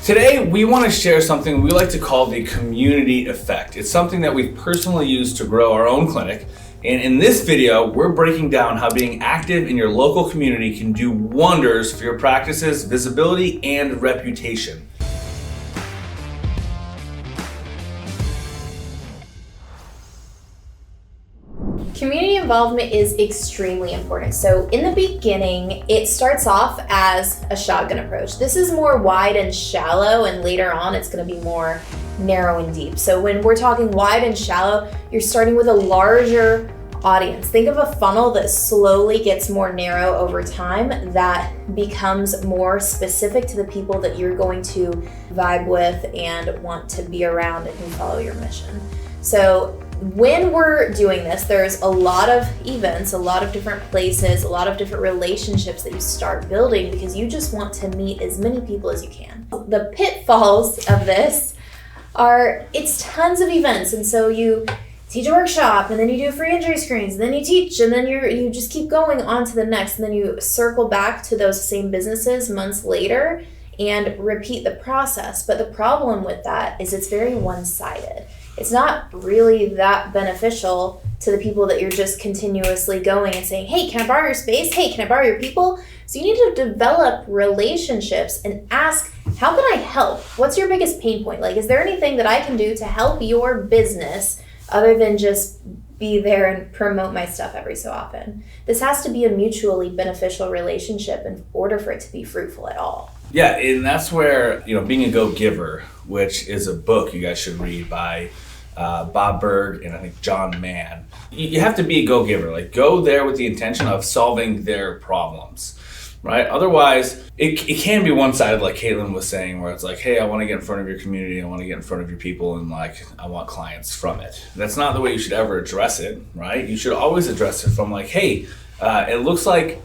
Today, we want to share something we like to call the community effect. It's something that we've personally used to grow our own clinic. And in this video, we're breaking down how being active in your local community can do wonders for your practice's visibility and reputation. Community involvement is extremely important. So in the beginning, it starts off as a shotgun approach. This is more wide and shallow, and later on it's going to be more narrow and deep. So when we're talking wide and shallow, you're starting with a larger audience. Think of a funnel that slowly gets more narrow over time, that becomes more specific to the people that you're going to vibe with and want to be around and who follow your mission. So when we're doing this, there's a lot of events, a lot of different places, a lot of different relationships that you start building because you just want to meet as many people as you can. The pitfalls of this are it's tons of events, and so you teach a workshop, and then you do free injury screens, and then you teach, and then you just keep going on to the next, and then you circle back to those same businesses months later and repeat the process. But the problem with that is it's very one-sided. It's not really that beneficial to the people that you're just continuously going and saying, hey, can I borrow your space? Hey, can I borrow your people? So you need to develop relationships and ask, how can I help? What's your biggest pain point? Like, is there anything that I can do to help your business other than just be there and promote my stuff every so often? This has to be a mutually beneficial relationship in order for it to be fruitful at all. Yeah, and that's where, Being a Go-Giver, which is a book you guys should read by Bob Berg and I think John Mann. You have to be a go-giver. Like, go there with the intention of solving their problems, right? Otherwise, it can be one-sided, like Caitlin was saying, where it's like, hey, I want to get in front of your community, I want to get in front of your people, and I want clients from it. That's not the way you should ever address it, right? You should always address it from like, hey, it looks like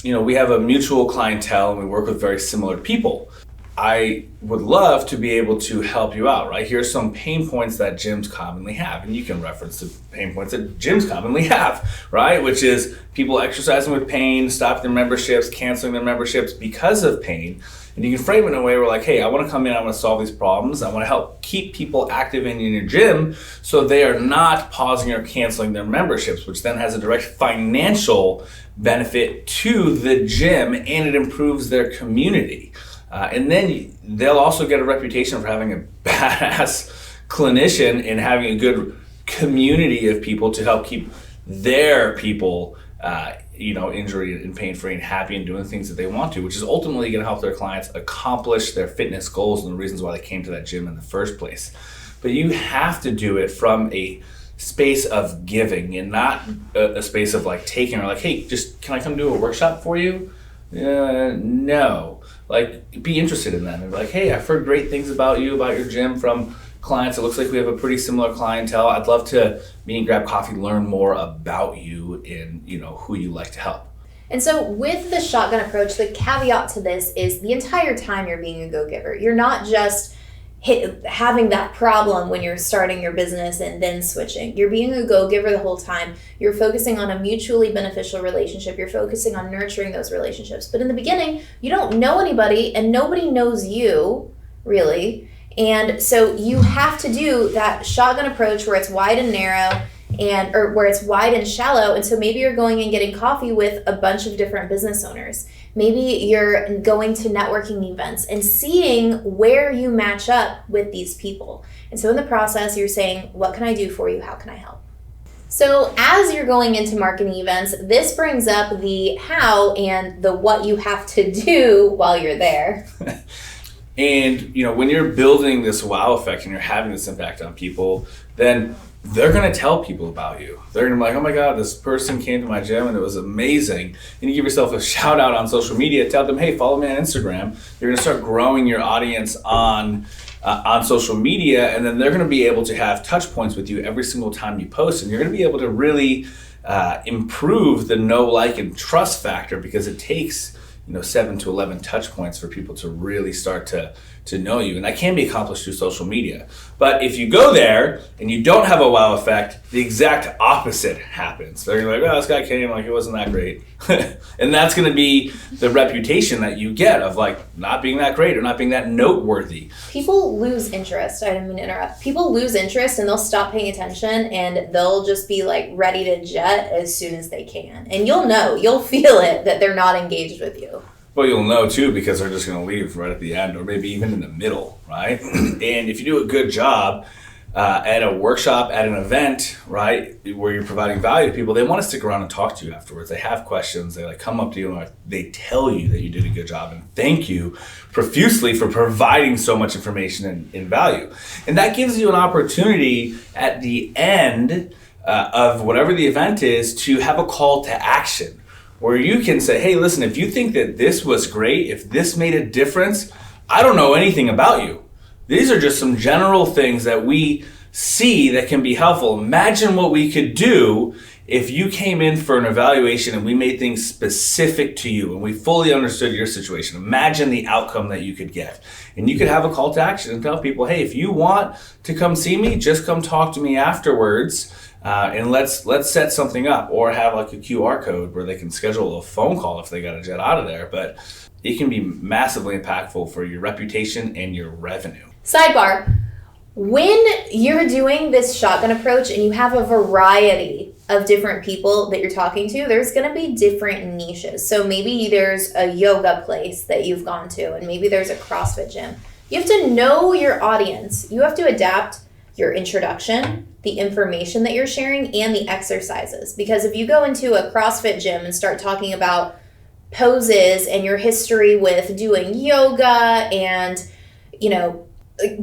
we have a mutual clientele and we work with very similar people. I would love to be able to help you out, right? Here's some pain points that gyms commonly have, and you can reference the pain points that gyms commonly have, right? Which is people exercising with pain, stopping their memberships, canceling their memberships because of pain. And you can frame it in a way where like, hey, I want to come in, I want to solve these problems, I want to help keep people active in your gym so they are not pausing or canceling their memberships, which then has a direct financial benefit to the gym and it improves their community. And then they'll also get a reputation for having a badass clinician and having a good community of people to help keep their people, injury and pain-free and happy and doing things that they want to, which is ultimately going to help their clients accomplish their fitness goals and the reasons why they came to that gym in the first place. But you have to do it from a space of giving and not a space of like taking or like, hey, just can I come do a workshop for you? No. Like, be interested in them and be like, hey, I've heard great things about you, about your gym from clients. It looks like we have a pretty similar clientele. I'd love to meet and grab coffee, learn more about you and, who you like to help. And so with the shotgun approach, the caveat to this is the entire time you're being a go-giver. You're not just having that problem when you're starting your business and then switching. You're being a go-giver the whole time. You're focusing on a mutually beneficial relationship. You're focusing on nurturing those relationships. But in the beginning, you don't know anybody and nobody knows you, really. And so you have to do that shotgun approach where it's wide and narrow or where it's wide and shallow. And so maybe you're going and getting coffee with a bunch of different business owners. Maybe you're going to networking events and seeing where you match up with these people. And so in the process, you're saying, what can I do for you? How can I help? So as you're going into marketing events, this brings up the how and the what you have to do while you're there. And, when you're building this wow effect and you're having this impact on people, then they're going to tell people about you. They're going to be like, oh my God, this person came to my gym and it was amazing. And you give yourself a shout out on social media, tell them, hey, follow me on Instagram. You're going to start growing your audience on social media, and then they're going to be able to have touch points with you every single time you post. And you're going to be able to really improve the know, like, and trust factor because it takes 7 to 11 touch points for people to really start to to know you. And that can be accomplished through social media. But if you go there and you don't have a wow effect, the exact opposite happens. They're like, oh, this guy came, like, it wasn't that great. And that's going to be the reputation that you get of like not being that great or not being that noteworthy. People lose interest. I didn't mean to interrupt. People lose interest and they'll stop paying attention and they'll just be like ready to jet as soon as they can. And you'll feel it that they're not engaged with you. Well, you'll know too because they're just going to leave right at the end or maybe even in the middle, right? And if you do a good job at a workshop, at an event, right, where you're providing value to people, they want to stick around and talk to you afterwards. They have questions. They like come up to you and they tell you that you did a good job and thank you profusely for providing so much information and value. And that gives you an opportunity at the end of whatever the event is to have a call to action, where you can say, hey, listen, if you think that this was great, if this made a difference, I don't know anything about you. These are just some general things that we see that can be helpful. Imagine what we could do if you came in for an evaluation and we made things specific to you and we fully understood your situation. Imagine the outcome that you could get. And you could have a call to action and tell people, hey, if you want to come see me, just come talk to me afterwards. And let's set something up, or have like a QR code where they can schedule a phone call if they got to jet out of there. But it can be massively impactful for your reputation and your revenue. Sidebar, when you're doing this shotgun approach and you have a variety of different people that you're talking to, there's going to be different niches. So maybe there's a yoga place that you've gone to, and maybe there's a CrossFit gym. You have to know your audience. You have to adapt your introduction, the information that you're sharing, and the exercises. Because if you go into a CrossFit gym and start talking about poses and your history with doing yoga and,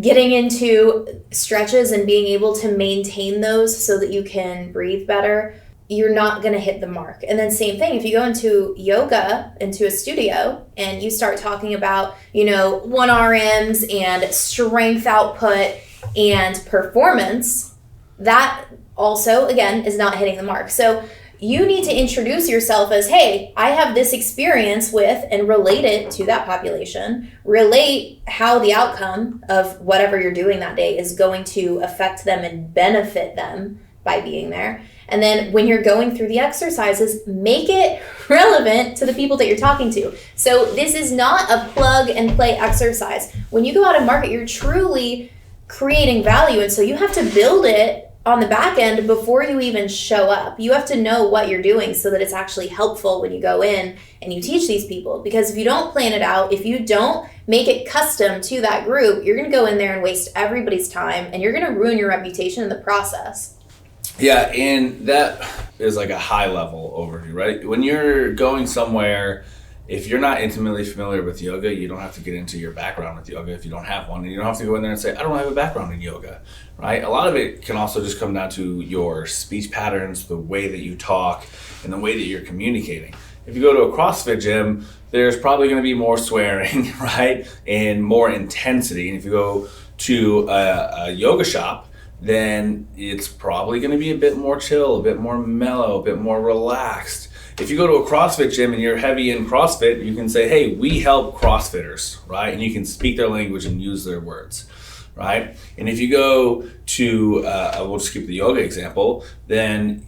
getting into stretches and being able to maintain those so that you can breathe better, you're not going to hit the mark. And then same thing, if you go into yoga, into a studio, and you start talking about, 1RMs and strength output and performance, that also, again, is not hitting the mark. So you need to introduce yourself as, hey, I have this experience with, and relate it to that population, relate how the outcome of whatever you're doing that day is going to affect them and benefit them by being there. And then when you're going through the exercises, make it relevant to the people that you're talking to. So this is not a plug and play exercise. When you go out and market, you're truly creating value. And so you have to build it on the back end before you even show up. You have to know what you're doing so that it's actually helpful when you go in and you teach these people. Because if you don't plan it out, if you don't make it custom to that group, you're going to go in there and waste everybody's time, and you're going to ruin your reputation in the process. Yeah, and that is like a high level overview, right? When you're going somewhere, if you're not intimately familiar with yoga, you don't have to get into your background with yoga if you don't have one. And you don't have to go in there and say, I don't have a background in yoga, right? A lot of it can also just come down to your speech patterns, the way that you talk, and the way that you're communicating. If you go to a CrossFit gym, there's probably going to be more swearing, right? And more intensity. And if you go to a yoga shop, then it's probably going to be a bit more chill, a bit more mellow, a bit more relaxed. If you go to a CrossFit gym and you're heavy in CrossFit, you can say, hey, we help CrossFitters, right? And you can speak their language and use their words, right? And if you go to, we'll just keep the yoga example, then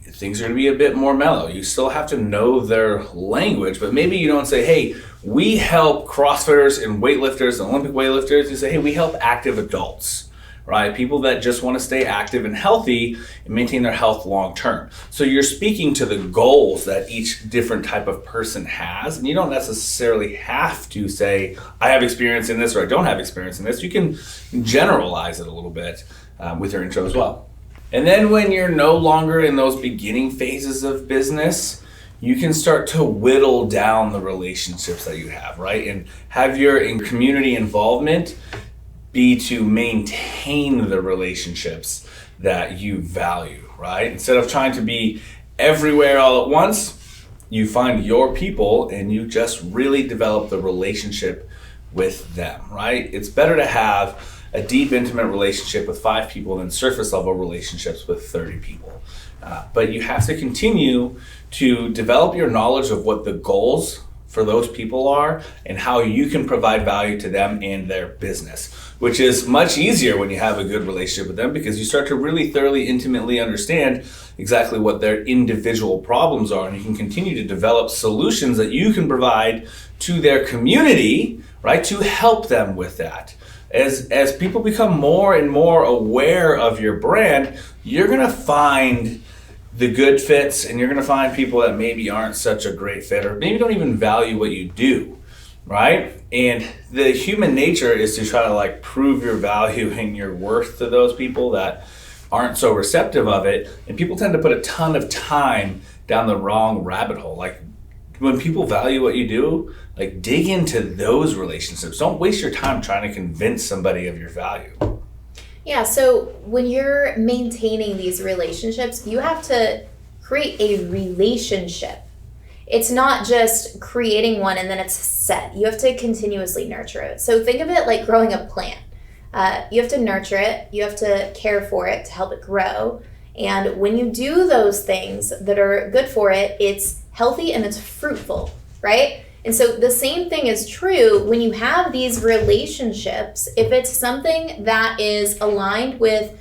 things are going to be a bit more mellow. You still have to know their language, but maybe you don't say, hey, we help CrossFitters and weightlifters and Olympic weightlifters. You say, hey, we help active adults, right? People that just want to stay active and healthy and maintain their health long term. So you're speaking to the goals that each different type of person has, and you don't necessarily have to say, I have experience in this or I don't have experience in this. You can generalize it a little bit with your intro as well. And then when you're no longer in those beginning phases of business, you can start to whittle down the relationships that you have, right? And have your community involvement be to maintain the relationships that you value, right? Instead of trying to be everywhere all at once, you find your people and you just really develop the relationship with them, right? It's better to have a deep, intimate relationship with 5 people than surface level relationships with 30 people. But you have to continue to develop your knowledge of what the goals for those people are and how you can provide value to them in their business, which is much easier when you have a good relationship with them because you start to really thoroughly, intimately understand exactly what their individual problems are, and you can continue to develop solutions that you can provide to their community, right, to help them with that. As people become more and more aware of your brand, you're gonna find the good fits, and you're gonna find people that maybe aren't such a great fit or maybe don't even value what you do, right? And the human nature is to try to like prove your value and your worth to those people that aren't so receptive of it. And people tend to put a ton of time down the wrong rabbit hole. Like when people value what you do, like dig into those relationships. Don't waste your time trying to convince somebody of your value. Yeah, so when you're maintaining these relationships, you have to create a relationship. It's not just creating one and then it's set. You have to continuously nurture it. So think of it like growing a plant. You have to nurture it, you have to care for it to help it grow. And when you do those things that are good for it, it's healthy and it's fruitful, right? And so the same thing is true when you have these relationships. If it's something that is aligned with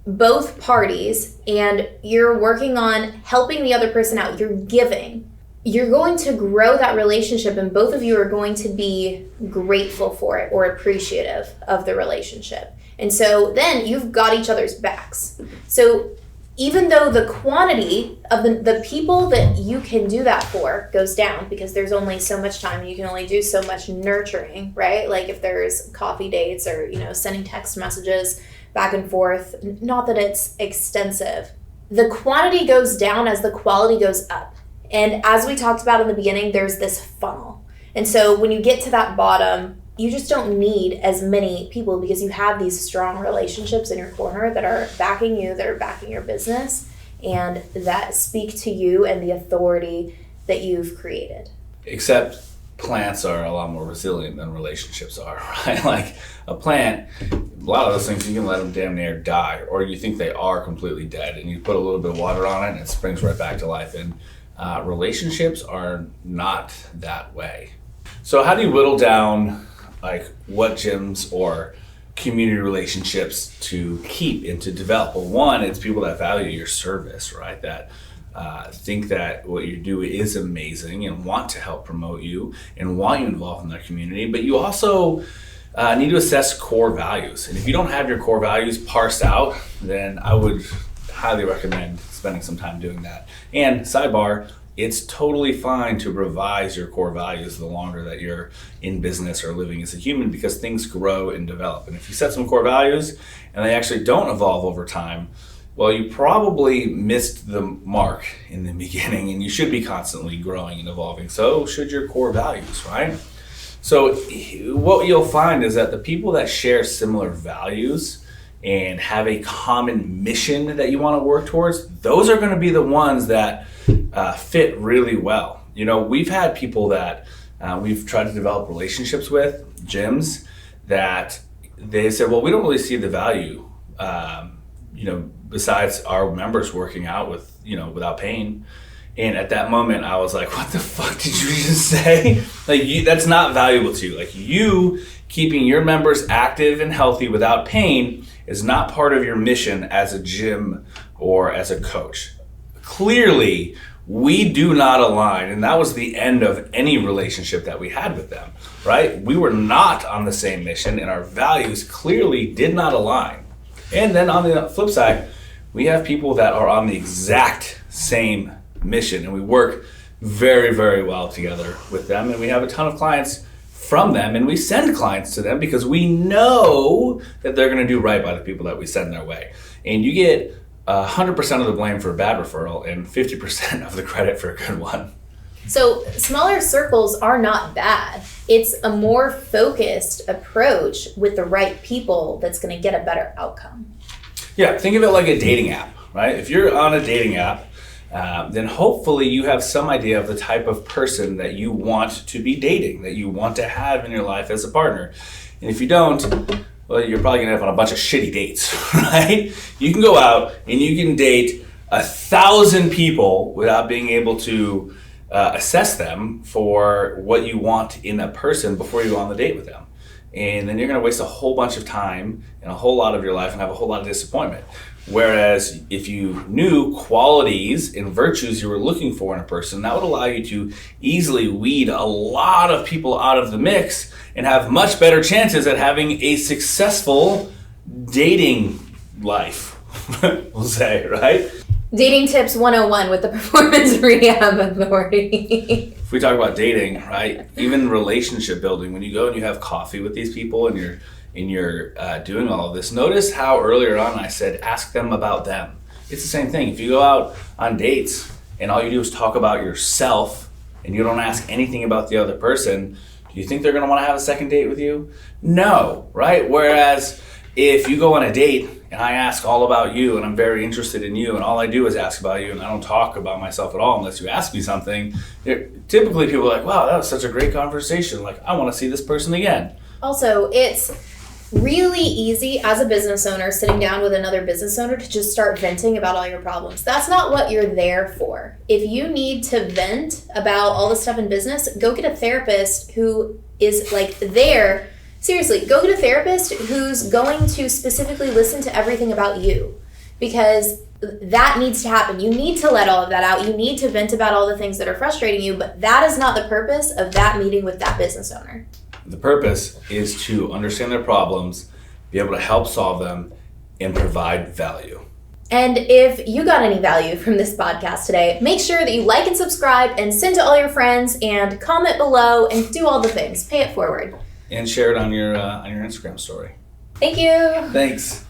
both parties and you're working on helping the other person out, you're giving, you're going to grow that relationship and both of you are going to be grateful for it or appreciative of the relationship. And so then you've got each other's backs. So even though the quantity of the people that you can do that for goes down because there's only so much time and you can only do so much nurturing, right? Like if there's coffee dates or, sending text messages back and forth, not that it's extensive. The quantity goes down as the quality goes up. And as we talked about in the beginning, there's this funnel. And so when you get to that bottom, you just don't need as many people because you have these strong relationships in your corner that are backing you, that are backing your business, and that speak to you and the authority that you've created. Except plants are a lot more resilient than relationships are, right? Like a plant, a lot of those things you can let them damn near die, or you think they are completely dead, and you put a little bit of water on it and it springs right back to life. And relationships are not that way. So how do you whittle down like what gyms or community relationships to keep and to develop? Well, one, it's people that value your service, right? That think that what you do is amazing and want to help promote you and want you involved in their community. But you also need to assess core values. And if you don't have your core values parsed out, then I would highly recommend spending some time doing that. And sidebar, it's totally fine to revise your core values the longer that you're in business or living as a human because things grow and develop. And if you set some core values and they actually don't evolve over time, well, you probably missed the mark in the beginning, and you should be constantly growing and evolving. So should your core values, right? So what you'll find is that the people that share similar values and have a common mission that you want to work towards, those are going to be the ones that fit really well. We've had people that we've tried to develop relationships with, gyms, that they said, well, we don't really see the value, besides our members working out without pain. And at that moment, I was like, what the fuck did you just say? That's not valuable to you. Like, you keeping your members active and healthy without pain is not part of your mission as a gym or as a coach. Clearly, we do not align, and that was the end of any relationship that we had with them, right? We were not on the same mission, and our values clearly did not align. And then on the flip side, we have people that are on the exact same mission, and we work very, very well together with them, and we have a ton of clients from them, and we send clients to them because we know that they're going to do right by the people that we send their way. And you get 100% of the blame for a bad referral and 50% of the credit for a good one. So smaller circles are not bad. It's a more focused approach with the right people that's going to get a better outcome. Yeah, think of it like a dating app, right? If you're on a dating app, then hopefully you have some idea of the type of person that you want to be dating, that you want to have in your life as a partner. And if you don't, well, you're probably gonna have on a bunch of shitty dates, right? You can go out and you can date 1,000 people without being able to assess them for what you want in a person before you go on the date with them. And then you're going to waste a whole bunch of time and a whole lot of your life and have a whole lot of disappointment. Whereas if you knew qualities and virtues you were looking for in a person, that would allow you to easily weed a lot of people out of the mix and have much better chances at having a successful dating life, we'll say, right? Dating tips 101 with the Performance Rehab Authority. If we talk about dating, right, even relationship building, when you go and you have coffee with these people and you're doing all of this, notice how earlier on I said ask them about them. It's the same thing. If you go out on dates and all you do is talk about yourself and you don't ask anything about the other person, do you think they're going to want to have a second date with you? No, right? Whereas if you go on a date and I ask all about you and I'm very interested in you and all I do is ask about you and I don't talk about myself at all unless you ask me something, typically people are like, wow, that was such a great conversation. Like, I want to see this person again. Also, it's really easy as a business owner sitting down with another business owner to just start venting about all your problems. That's not what you're there for. If you need to vent about all the stuff in business, go get a therapist who is like there. Seriously, go get a therapist who's going to specifically listen to everything about you, because that needs to happen. You need to let all of that out. You need to vent about all the things that are frustrating you, but that is not the purpose of that meeting with that business owner. The purpose is to understand their problems, be able to help solve them, and provide value. And if you got any value from this podcast today, make sure that you like and subscribe and send to all your friends and comment below and do all the things. Pay it forward. And share it on your Instagram story. Thank you. Thanks.